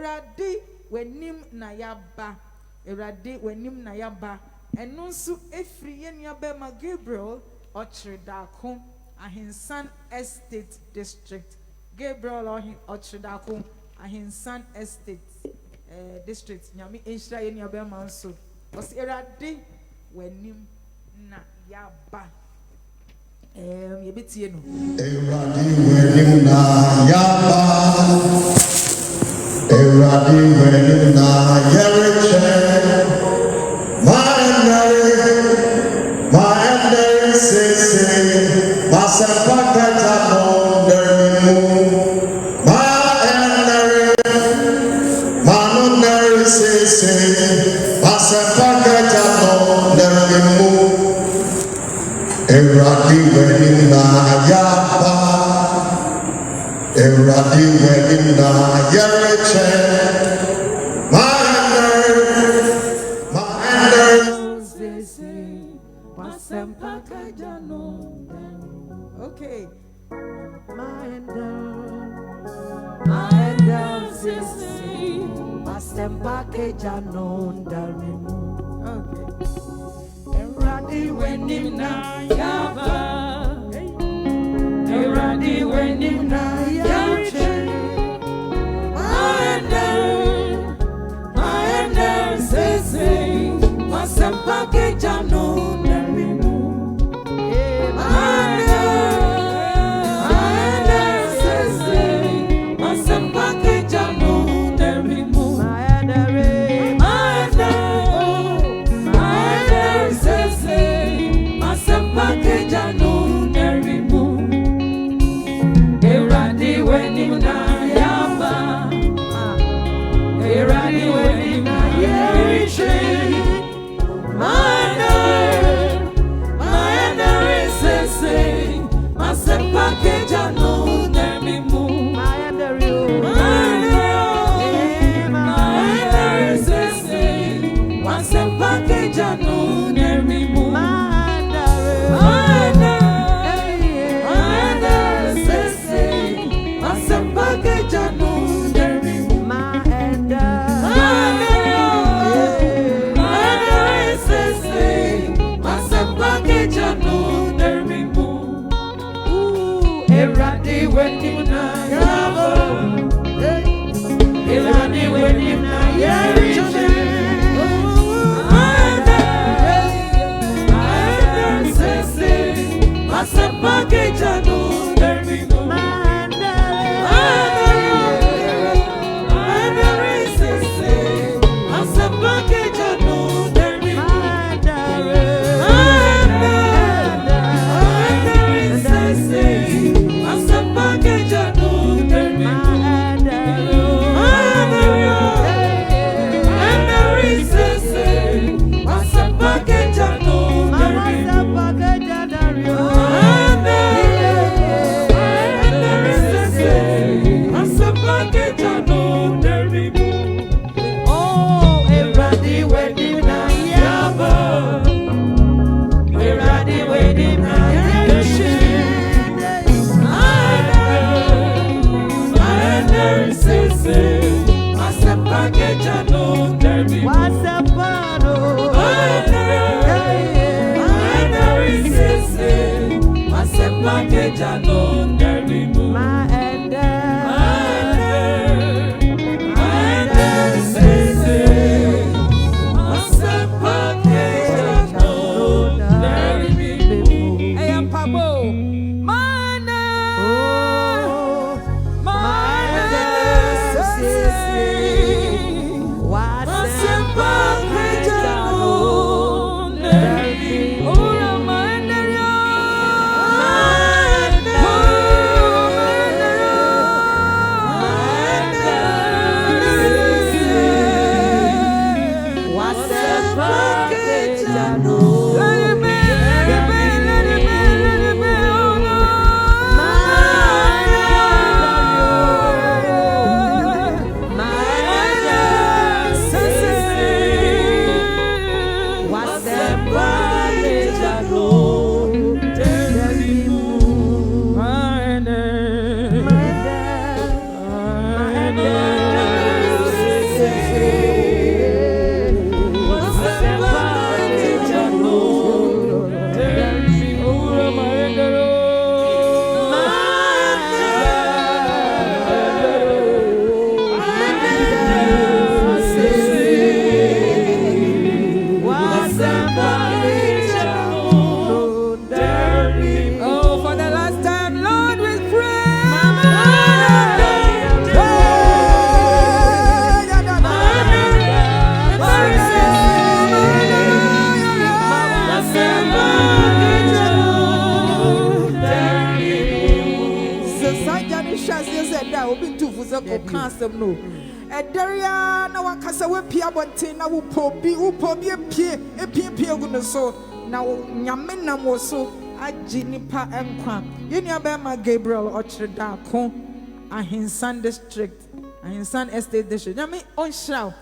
Awurade Wanim na Yaba. Awurade Wanim na Yaba. Eno nso efiri ye nuabema Gabriel Ochridako Ahinsan Estate District. Gabriel Ochridako Ahinsan Estate District. Nyame enhira ye nuabema nso. Osi Awurade Wanim na Yaba. Yebetie no. Awurade Wanim na Yaba. Awurade Wanim na Yereche. My say, Masapakata no derimu. My say, Masapakata no derimu. Awurade Wanim na Yaba. Awurade Wanim na Yereche. Okay. My Awurade Wanim na Yaba. Awurade Wanim na Yereche. My say, Masempa Kejano Darimu. Awurade asɛm no ɛdɛrea na wakasa wapie abɔnten na wopɔ bi epie gu ne so na nyame nam wɔ so agye nipa nkwa yɛnua bɛrima Gabriel ɔkyerɛ daako Ahinsan district Ahinsan estate district nyame ɔnhyira